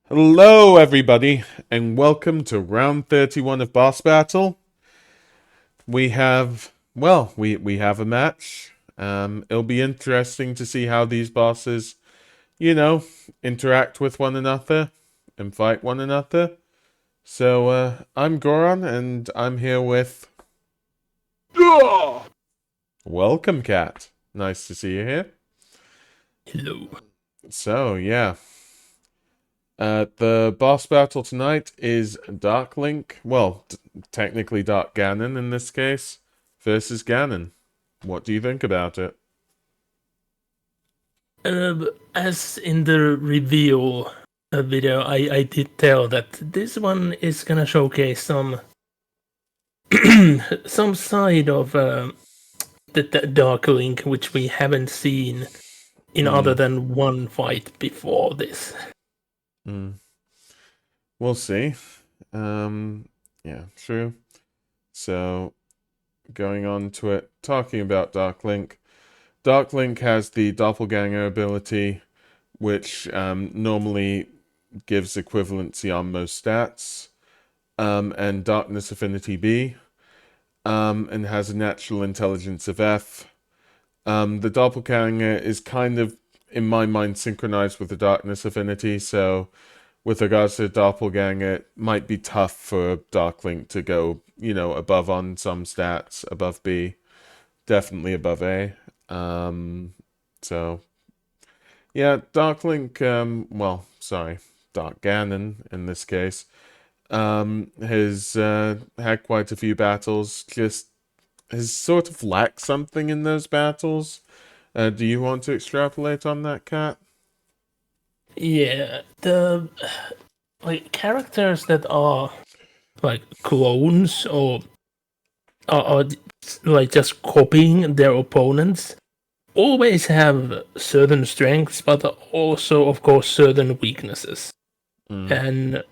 Hello, everybody, and welcome to round 31 of Boss Battle. We have, we have a match. It'll be interesting to see how these bosses, you know, interact with one another and fight one another. So, I'm Goron, and I'm here with. Oh, Welcome, Cat. Nice to see you here. hello. So, yeah. The boss battle tonight is Dark Link. Well, technically Dark Ganon in this case, versus Ganon. What do you think about it? As in the reveal video, I did tell that this one is gonna showcase some some side of the Dark Link which we haven't seen in other Hmm. than one fight before this. Hmm. We'll see. Yeah, true. So, going on to it, talking about Dark Link. Dark Link has the Doppelganger ability, which normally gives equivalency on most stats, and Darkness Affinity B. And has a natural intelligence of F. The doppelganger is kind of, in my mind, synchronized with the darkness affinity. So, with regards to the doppelganger, it might be tough for Darklink to go, above on some stats, above B, definitely above A. So yeah, Darklink. Dark Ganon in this case. Has had quite a few battles. Just has sort of lacked something in those battles. Do you want to extrapolate on that, Cat? Yeah, the characters that are like clones or are like just copying their opponents always have certain strengths, but also, of course, certain weaknesses. Mm, And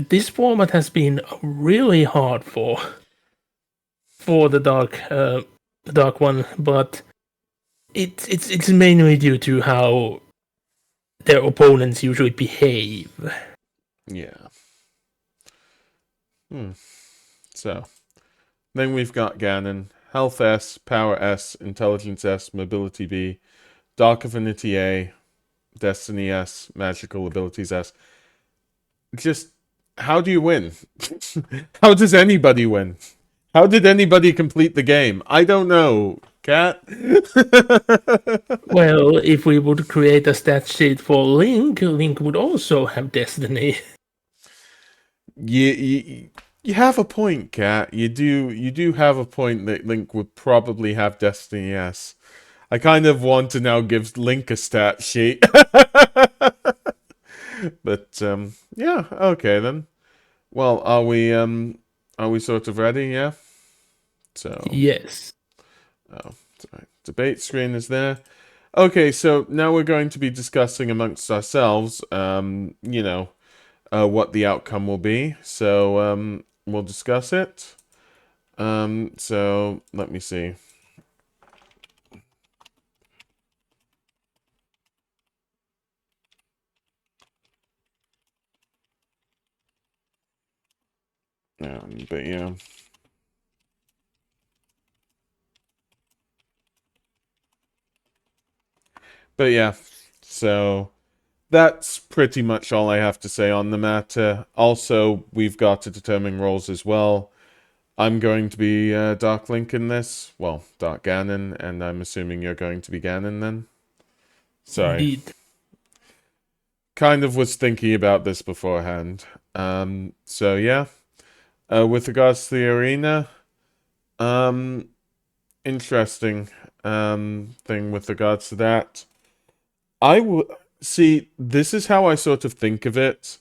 this format has been really hard for the dark one, but it's mainly due to how their opponents usually behave. yeah. Hmm. So then we've got Ganon, Health S, Power S, Intelligence S, Mobility B, Dark Affinity A, Destiny S, Magical Abilities S. Just how do you win? How does anybody win? How did anybody complete the game? I don't know. Cat? Well, if we would create a stat sheet for Link, Link would also have Destiny. You have a point, Cat. You do have a point that Link would probably have Destiny S. I kind of want to now give Link a stat sheet. But yeah, okay then. Well, are we sort of ready? Yeah. So, Yes. oh, sorry. Debate screen is there. Okay, so now we're going to be discussing amongst ourselves, what the outcome will be. So, we'll discuss it. So let me see. But yeah. But yeah. So that's pretty much all I have to say on the matter. Also, we've got to determine roles as well. I'm going to be Dark Link in this. Well, Dark Ganon, and I'm assuming you're going to be Ganon then. Sorry. Indeed. Kind of was thinking about this beforehand. So yeah. With regards to the arena, um, interesting thing with regards to that. I would see. This is how I sort of think of it.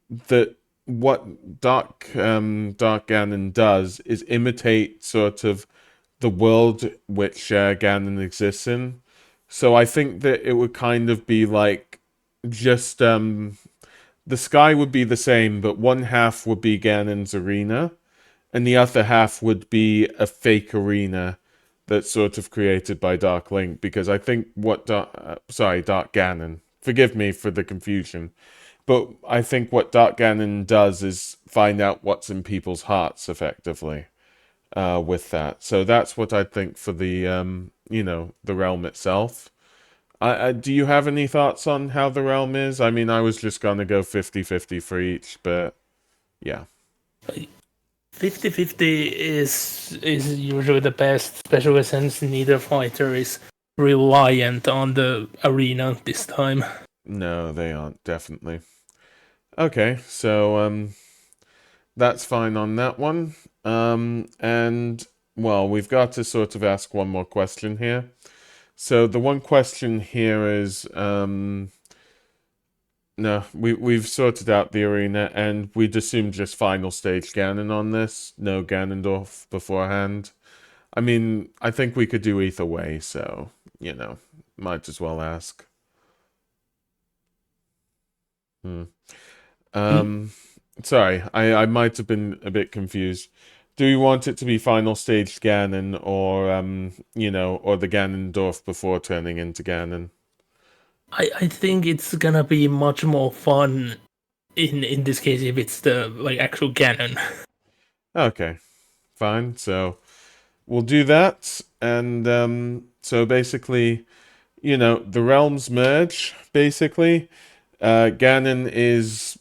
That what Dark Ganon does is imitate sort of the world which Ganon exists in. So I think that it would kind of be like just the sky would be the same, but one half would be Ganon's arena, and the other half would be a fake arena that's sort of created by Dark Link. Because I think Dark Ganon. Forgive me for the confusion, But I think what Dark Ganon does is find out what's in people's hearts effectively with that. So that's what I think for the the realm itself. Do you have any thoughts on how the realm is? I mean, I was just gonna go 50-50 for each, but yeah. 50-50 is usually the best, especially since neither fighter is reliant on the arena this time. No, they aren't, definitely. Okay, so that's fine on that one. And well, we've got to sort of ask one more question here. So the one question here is no, we've sorted out the arena and we'd assume just final stage Ganon on this. No Ganondorf beforehand. I mean, I think we could do either way, so might as well ask. Hmm. Mm, Um, sorry, I might have been a bit confused. Do you want it to be final stage Ganon or or the Ganondorf before turning into Ganon? I think it's gonna be much more fun in this case if it's the like actual Ganon. Okay, fine. So we'll do that, and so basically, the realms merge. Basically, Ganon is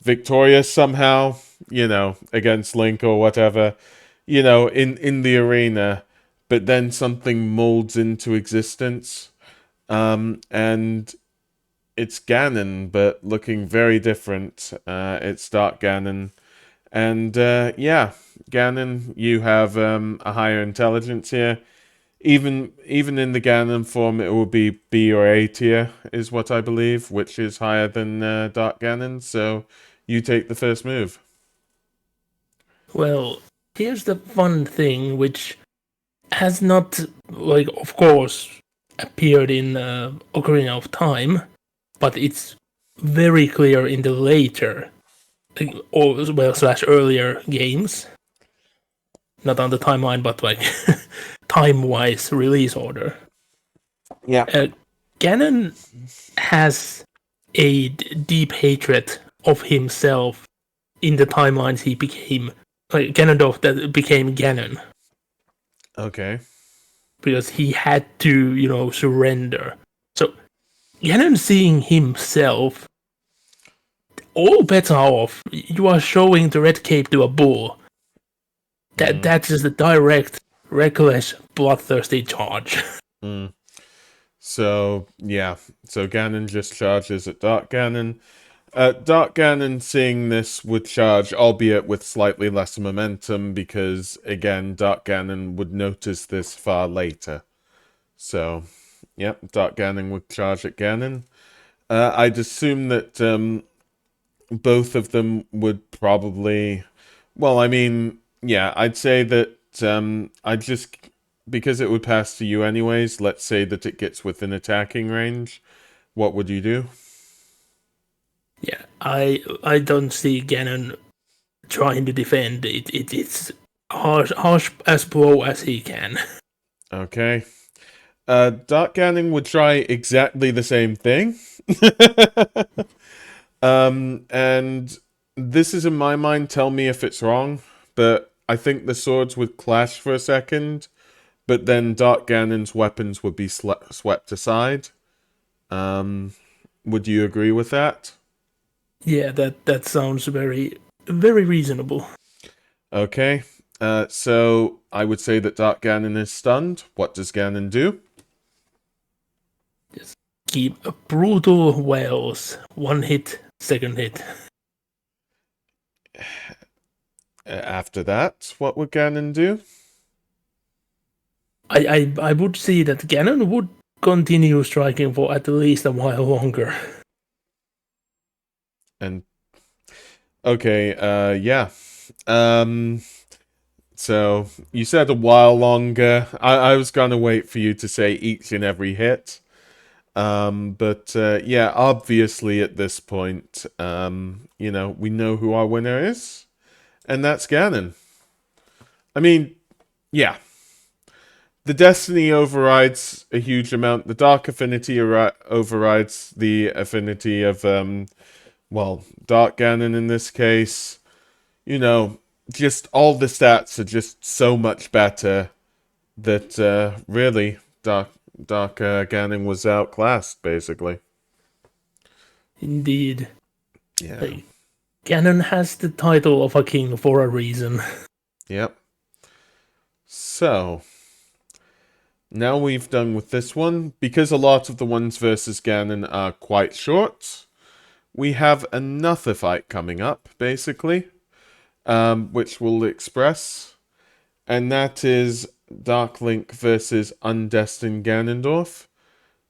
victorious somehow, against Link or whatever, in the arena, but then something molds into existence. And it's Ganon, but looking very different. It's Dark Ganon. And yeah, Ganon, you have a higher intelligence here. Even in the Ganon form, it will be B or A tier, is what I believe, which is higher than Dark Ganon. So you take the first move. Well, here's the fun thing, which has not, like, of course, appeared in Ocarina of Time, but it's very clear in the later, or well, slash earlier games. Not on the timeline, but like time-wise release order. Yeah. Uh, Ganon has a deep hatred of himself in the timelines he became, like Ganondorf that became Ganon, Okay. because he had to, surrender. So Ganon seeing himself, all bets are off. You are showing the red cape to a bull. Mm, That's just a direct, reckless, bloodthirsty charge. mm. So yeah. So Ganon just charges at Dark Ganon. Dark Ganon seeing this would charge, albeit with slightly less momentum, because again, Dark Ganon would notice this far later. So, yep, Dark Ganon would charge at Ganon. I'd assume that both of them would probably. Well, I mean, yeah, I'd say that I'd just. Because it would pass to you anyways, let's say that it gets within attacking range. What would you do? Yeah, I don't see Ganon trying to defend it. It's harsh as blow as he can. Okay. Dark Ganon would try exactly the same thing. And this is in my mind, tell me if it's wrong, but I think the swords would clash for a second, but then Dark Ganon's weapons would be swept aside. Um, would you agree with that? Yeah, that sounds very reasonable. Okay. So I would say that Dark Ganon is stunned. What does Ganon do? Just keep brutal wails. One hit, second hit. After that, what would Ganon do? I would see that Ganon would continue striking for at least a while longer. And okay, yeah. Um, so you said a while longer. I was gonna wait for you to say each and every hit. But yeah, obviously at this point, we know who our winner is, and that's Ganon. I mean, yeah, the Destiny overrides a huge amount. The Dark Affinity overrides the affinity of well, Dark Ganon in this case, you know, just all the stats are just so much better that really Dark Ganon was outclassed, basically. Indeed. Yeah. Like, Ganon has the title of a king for a reason. Yep. So, now we've done with this one. Because a lot of the ones versus Ganon are quite short, we have another fight coming up, basically, which we'll express. And that is Dark Link versus Undestined Ganondorf.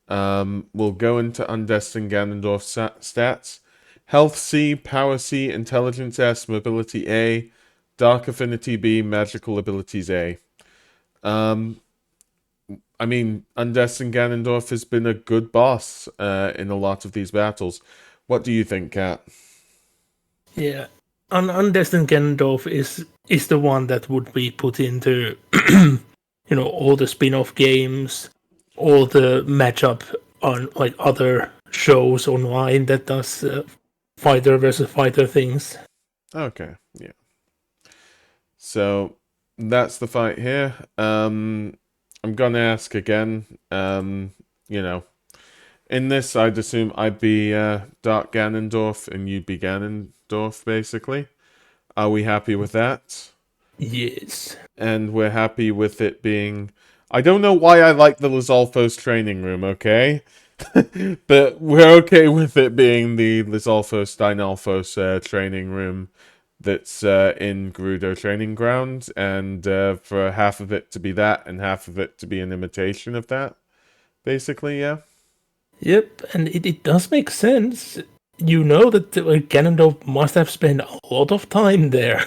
We'll go into Undestined Ganondorf stats. Health C, Power C, Intelligence S, Mobility A, Dark Affinity B, Magical Abilities A. Um, I mean, Undestined Ganondorf has been a good boss in a lot of these battles. What do you think, Kat? Yeah. Undestined Ganondorf is the one that would be put into all the spin-off games, all the matchup on like other shows online that does fighter versus fighter things. Okay, yeah. So that's the fight here. I'm gonna ask again. You know, in this, I'd assume I'd be Dark Ganondorf and you'd be Ganondorf, basically. Are we happy with that? Yes. And we're happy with it being. I don't know why I like the Lizalfos training room, okay? But we're okay with it being the Lizalfos Dynalfos training room that's in Gerudo Training Ground, and for half of it to be that and half of it to be an imitation of that, basically, yeah. Yep, and it does make sense. You know that Ganondorf must have spent a lot of time there.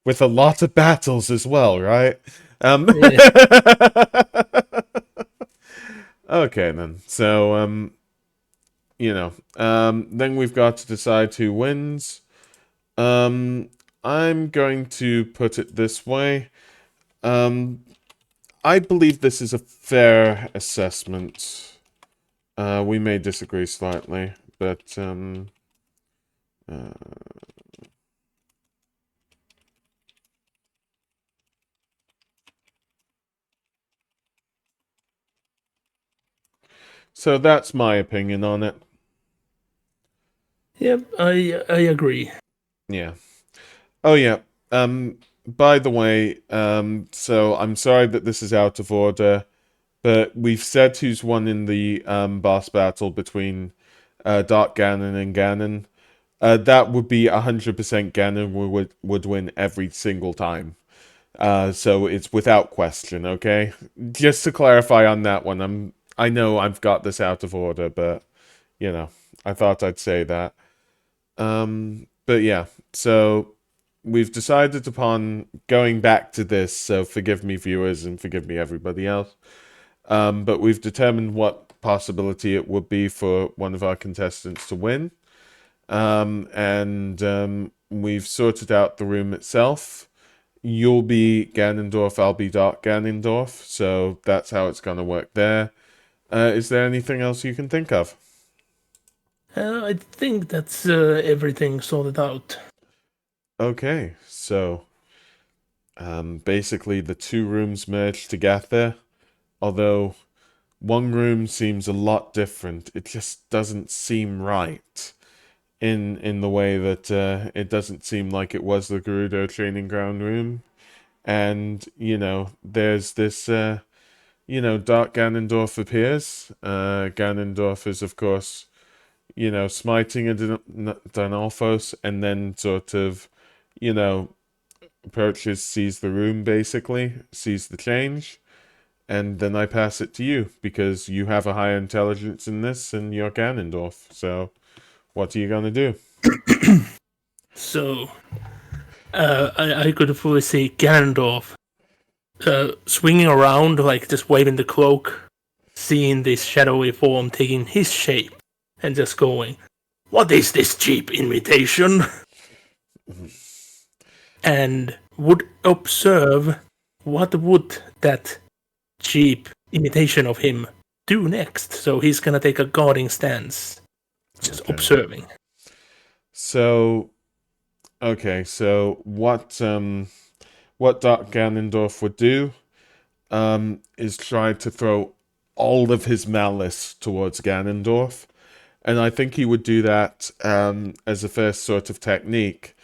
With a lot of battles as well, right? Yeah. Okay then. So then we've got to decide who wins. Um, I'm going to put it this way. Um, I believe this is a fair assessment. We may disagree slightly, but uh, so that's my opinion on it. Yep, I agree. Yeah. Oh yeah. By the way, so I'm sorry that this is out of order, but we've said who's won in the boss battle between Dark Ganon and Ganon. That would be 100% Ganon would win every single time. So it's without question, okay? Just to clarify on that one, I know I've got this out of order, but I thought I'd say that. But yeah, so we've decided upon going back to this, so forgive me, viewers, and forgive me, everybody else. But we've determined what possibility it would be for one of our contestants to win. And we've sorted out the room itself. You'll be Ganondorf, I'll be Dark Ganondorf, so that's how it's going to work there. Is there anything else you can think of? I think that's everything sorted out. Okay, so basically the two rooms merge together, although one room seems a lot different. It just doesn't seem right in the way that it doesn't seem like it was the Gerudo training ground room. And there's this Dark Ganondorf appears. Ganondorf is, of course, smiting a Dynalfos, and then sort of, you know, approaches, sees the room, basically, sees the change, and then I pass it to you because you have a higher intelligence in this, and you're Ganondorf. So, what are you gonna do? So I could fully see Ganondorf swinging around, like just waving the cloak, seeing this shadowy form taking his shape, and just going, "What is this cheap imitation?" and would observe what would that cheap imitation of him do next. So he's gonna take a guarding stance, just Okay. observing. So okay, so what Dark Ganondorf would do is try to throw all of his malice towards Ganondorf. And I think he would do that as a first sort of technique.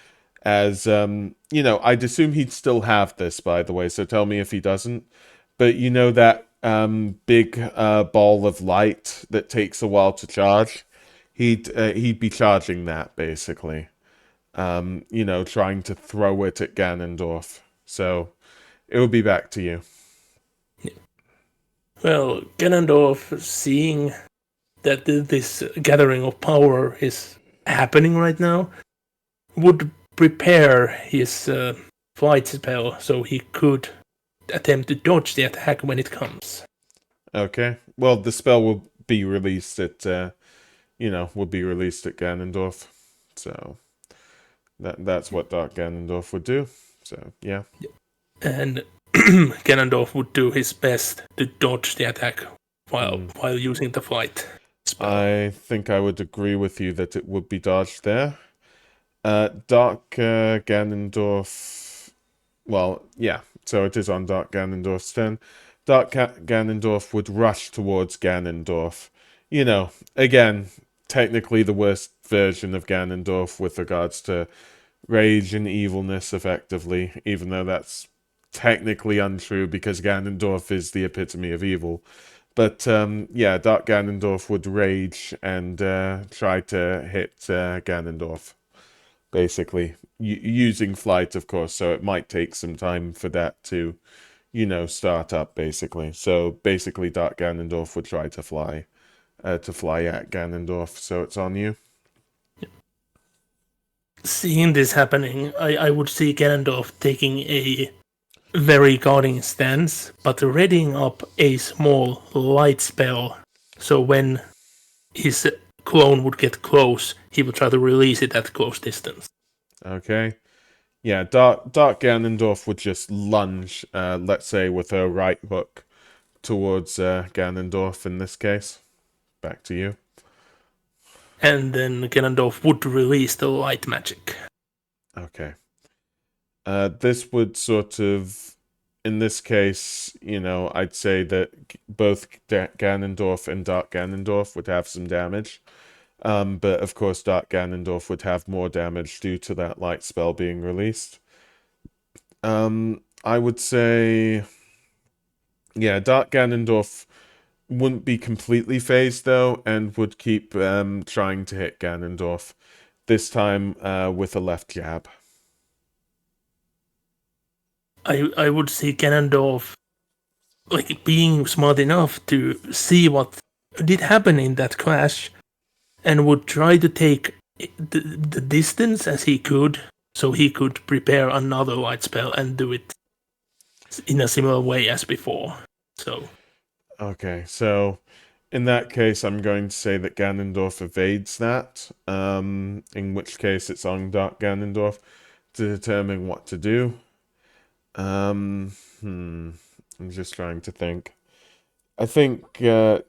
As I'd assume he'd still have this, by the way, so tell me if he doesn't. But you know that big ball of light that takes a while to charge? He'd be charging that, basically. Trying to throw it at Ganondorf. So it would be back to you. Well, Ganondorf, seeing that this gathering of power is happening right now, would prepare his flight spell so he could attempt to dodge the attack when it comes. Okay. Well, the spell will be released at would be released at Ganondorf. So that's what Dark Ganondorf would do. So yeah. And Ganondorf would do his best to dodge the attack while Mm. while using the flight spell. I think I would agree with you that it would be dodged there. Dark Ganondorf. Well, yeah. So it is on Dark Ganondorf's turn. Ganondorf would rush towards Ganondorf. Again, technically the worst version of Ganondorf with regards to rage and evilness, effectively, even though that's technically untrue because Ganondorf is the epitome of evil. But yeah, Dark Ganondorf would rage and try to hit Ganondorf, basically, using flight, of course. So it might take some time for that to, start up, basically. So basically, Dark Ganondorf would try to fly at Ganondorf. So it's on you. Seeing this happening, I would see Ganondorf taking a very guarding stance, but readying up a small light spell. So when his clone would get close, he would try to release it at close distance. Okay. Yeah, Dark Ganondorf would just lunge, let's say, with her right hook towards Ganondorf in this case. Back to you. And then Ganondorf would release the light magic. Okay. This would sort of, in this case, I'd say that both Ganondorf and Dark Ganondorf would have some damage. But of course, Dark Ganondorf would have more damage due to that light spell being released. I would say, yeah, Dark Ganondorf wouldn't be completely phased though, and would keep trying to hit Ganondorf. This time with a left jab. I would see Ganondorf like being smart enough to see what did happen in that clash and would try to take the distance as he could so he could prepare another light spell and do it in a similar way as before. So Okay, so in that case, I'm going to say that Ganondorf evades that. In which case, it's on Dark Ganondorf to determine what to do. Um, hmm. I'm just trying to think. I think, I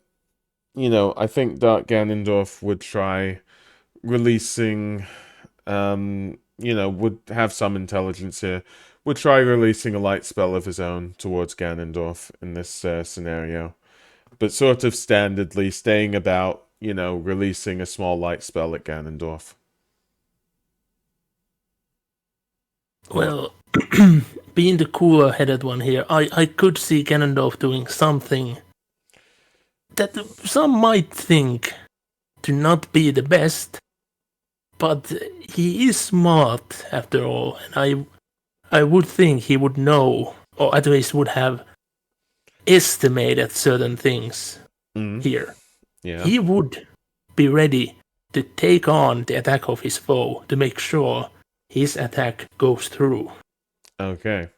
think Dark Ganondorf would try releasing, would have some intelligence here, would try releasing a light spell of his own towards Ganondorf in this scenario, but sort of standardly staying about, releasing a small light spell at Ganondorf. What? well, being the cooler headed one here, I could see Ganondorf doing something that some might think to not be the best, but he is smart after all, and I would think he would know, or at least would have estimated certain things Mm, here. yeah. He would be ready to take on the attack of his foe to make sure his attack goes through. Okay.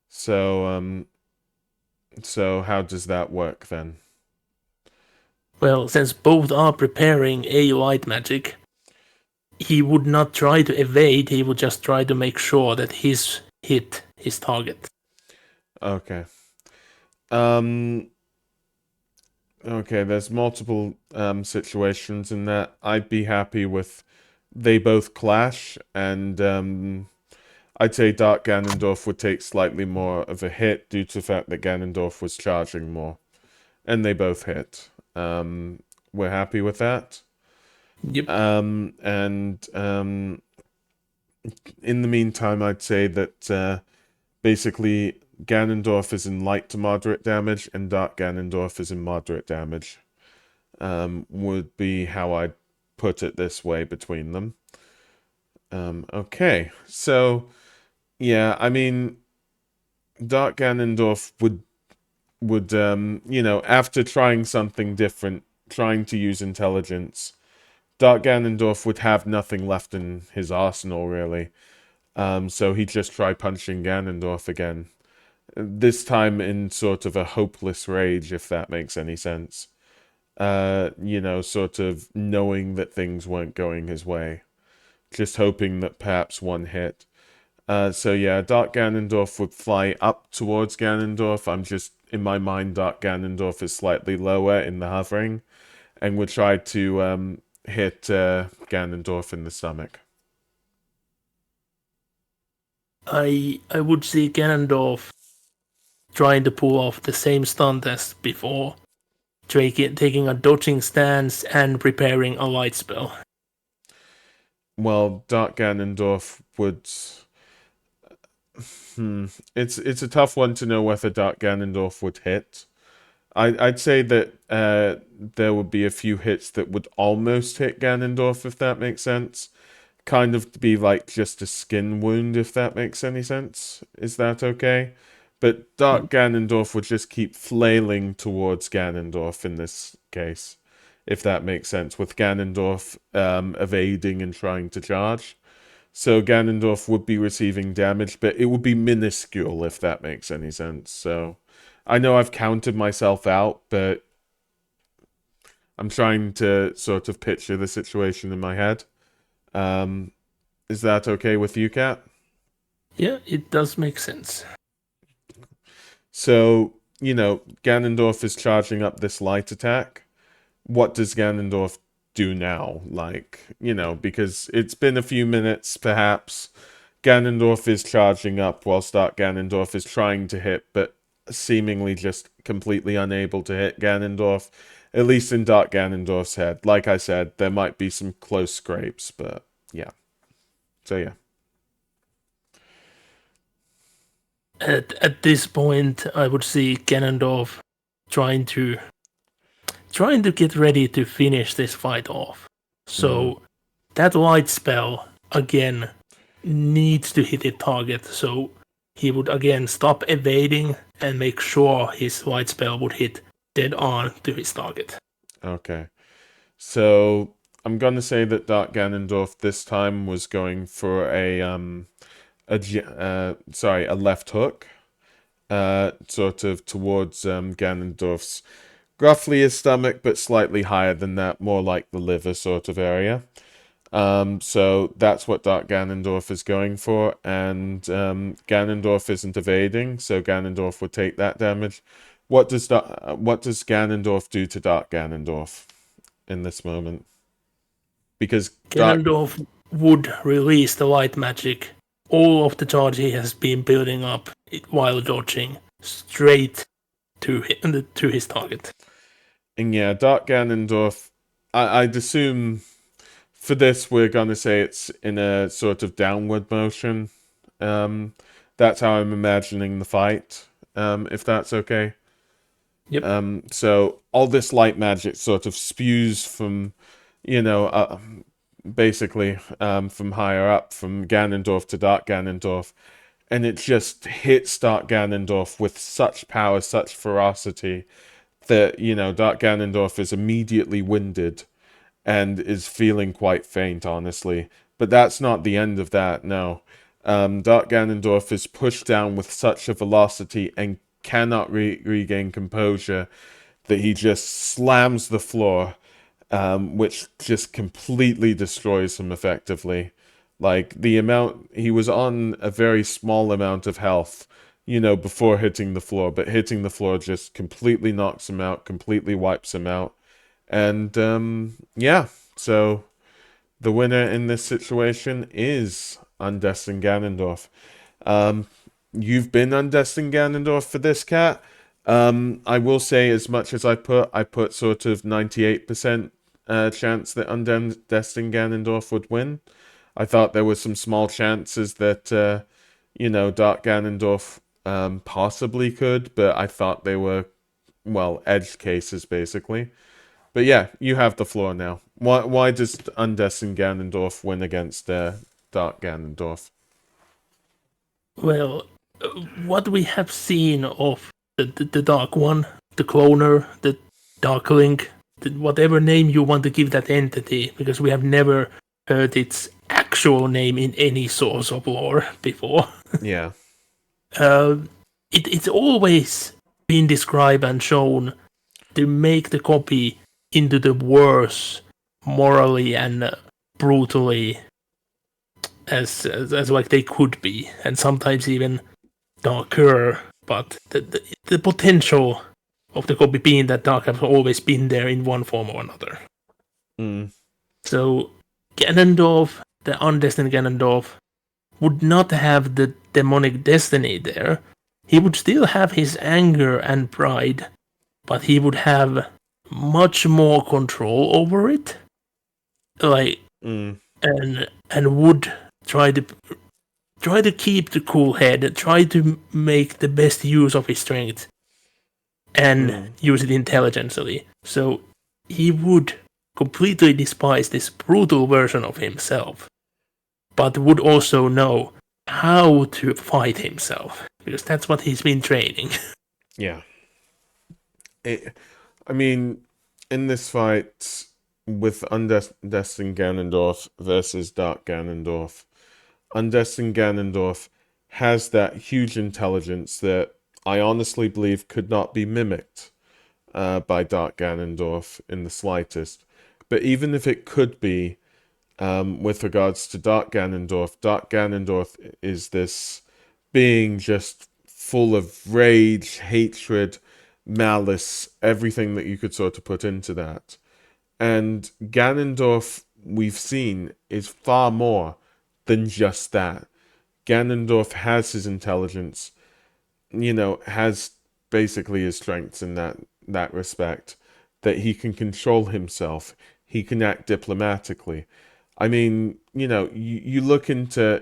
So, so how does that work then? Well, since both are preparing a light magic, he would not try to evade, he would just try to make sure that his hit his target. Okay. Um, okay, there's multiple situations in that. I'd be happy with they both clash, and I'd say Dark Ganondorf would take slightly more of a hit due to the fact that Ganondorf was charging more, and they both hit. We're happy with that. Yep. And in the meantime, I'd say that basically Ganondorf is in light to moderate damage, and Dark Ganondorf is in moderate damage. Would be how I'd put it this way between them. Okay, so yeah, I mean, Dark Ganondorf would after trying something different, trying to use intelligence, Dark Ganondorf would have nothing left in his arsenal really. So he'd just try punching Ganondorf again. This time in sort of a hopeless rage, if that makes any sense. Sort of knowing that things weren't going his way. Just hoping that perhaps one hit. So yeah, Dark Ganondorf would fly up towards Ganondorf. I'm just, in my mind, Dark Ganondorf is slightly lower in the hovering, and would try to hit Ganondorf in the stomach. I would see Ganondorf trying to pull off the same stunt as before, taking a dodging stance and preparing a light spell. Well, Dark Ganondorf would. It's a tough one to know whether Dark Ganondorf would hit. I'd say that there would be a few hits that would almost hit Ganondorf, if that makes sense. Kind of be like just a skin wound, if that makes any sense. Is that okay? But Dark Ganondorf would just keep flailing towards Ganondorf in this case, if that makes sense, with Ganondorf evading and trying to charge. So Ganondorf would be receiving damage, but it would be minuscule, if that makes any sense. So I know I've counted myself out, but I'm trying to sort of picture the situation in my head. Um, is that okay with you, Kat? Yeah, it does make sense. So, Ganondorf is charging up this light attack. What does Ganondorf do now? Because it's been a few minutes, perhaps. Ganondorf is charging up whilst Dark Ganondorf is trying to hit, but seemingly just completely unable to hit Ganondorf, at least in Dark Ganondorf's head. Like I said, there might be some close scrapes, but yeah. So yeah. At this point, I would see Ganondorf trying to get ready to finish this fight off. So that light spell again needs to hit the target. So he would again stop evading and make sure his light spell would hit dead on to his target. Okay. So I'm gonna say that Dark Ganondorf this time was going for a left hook, sort of towards Ganondorf's roughly his stomach, but slightly higher than that, more like the liver sort of area. So that's what Dark Ganondorf is going for, and Ganondorf isn't evading, so Ganondorf would take that damage. What does Ganondorf do to Dark Ganondorf in this moment? Because Dark Ganondorf would release the light magic, all of the charge he has been building up while dodging, straight to his target. and yeah, Dark Ganondorf. I'd assume for this we're gonna say it's in a sort of downward motion. Um, that's how I'm imagining the fight. If that's okay. Yep. So all this light magic sort of spews from, you know, uh, basically from higher up, from Ganondorf to Dark Ganondorf, and it just hits Dark Ganondorf with such power, such ferocity that Dark Ganondorf is immediately winded and is feeling quite faint, honestly. But that's not the end of that. No, Dark Ganondorf is pushed down with such a velocity and cannot regain composure that he just slams the floor, which just completely destroys him effectively. Like the amount he was on a very small amount of health, before hitting the floor, but hitting the floor just completely knocks him out, completely wipes him out. And yeah, so the winner in this situation is Undestin Ganondorf. Um, you've been Undestin Ganondorf for this, cat. I will say, as much as I put sort of 98% chance that Undestin Ganondorf would win. I thought there were some small chances that Dark Ganondorf possibly could, but I thought they were, well, edge cases basically. But yeah, you have the floor now. Why does Undestin Ganondorf win against Dark Ganondorf? Well, what we have seen of the Dark One, the Cloner, the Dark Link, whatever name you want to give that entity, because we have never heard its actual name in any source of lore before. Yeah. uh, it's always been described and shown to make the copy into the worse morally and brutally as like they could be, and sometimes even darker. But the potential of the copy being that dark has always been there in one form or another. Mm. So Ganondorf, the undestined Ganondorf, would not have the demonic destiny there. He would still have his anger and pride, but he would have much more control over it. Like Mm. and would try to keep the cool head, try to make the best use of his strength and Mm. use it intelligently. So he would completely despise this brutal version of himself, but would also know how to fight himself because that's what he's been training. Yeah. I mean, in this fight with Undestin Ganondorf versus Dark Ganondorf, Undestin Ganondorf has that huge intelligence that I honestly believe could not be mimicked by Dark Ganondorf in the slightest. But even if it could be, with regards to Dark Ganondorf is this being just full of rage, hatred, malice, everything that you could sort of put into that. And Ganondorf, we've seen, is far more than just that. Ganondorf has his intelligence, has basically his strengths in that respect, that he can control himself, he can act diplomatically. I mean, you look into,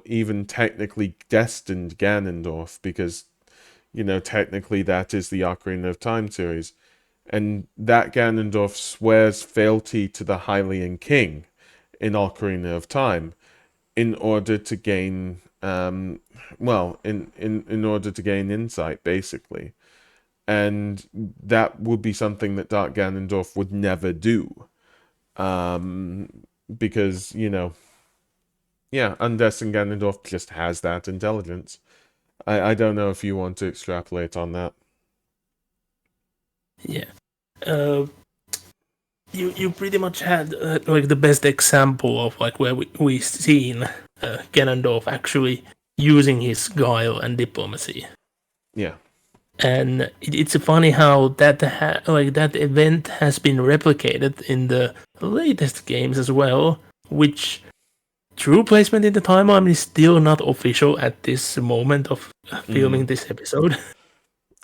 even technically destined Ganondorf, because, technically that is the Ocarina of Time series. And that Ganondorf swears fealty to the Hylian King in Ocarina of Time in order to gain, in order to gain insight, basically. And that would be something that Dark Ganondorf would never do. Um, because, yeah, Undestin Ganondorf just has that intelligence. I don't know if you want to extrapolate on that. Yeah. Uh, you pretty much had like the best example of like where we seen Ganondorf actually using his guile and diplomacy. Yeah. And it's funny how like that event has been replicated in the latest games as well, which true placement in the timeline is still not official at this moment of filming this episode.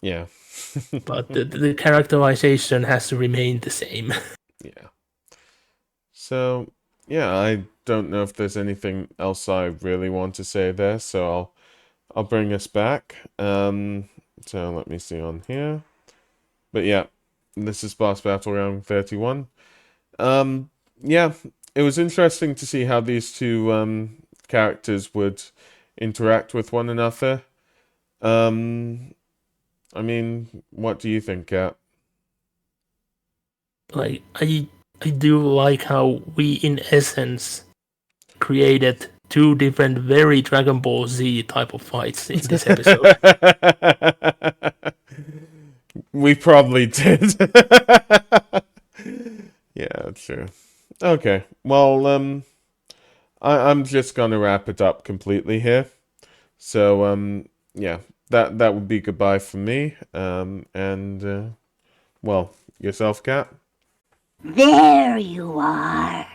Yeah. But the characterization has remained the same. Yeah. So, yeah, I don't know if there's anything else I really want to say there, so I'll bring us back. So let me see on here. But yeah, this is Boss Battle Round 31. Yeah, it was interesting to see how these two characters would interact with one another. Um, I mean, what do you think, Kat? Like I do like how we in essence created two different very Dragon Ball Z type of fights in this episode. We probably did. Yeah, true. Okay. Well, I'm just gonna wrap it up completely here. So, yeah, that would be goodbye from me. And well, yourself, Kat. There you are.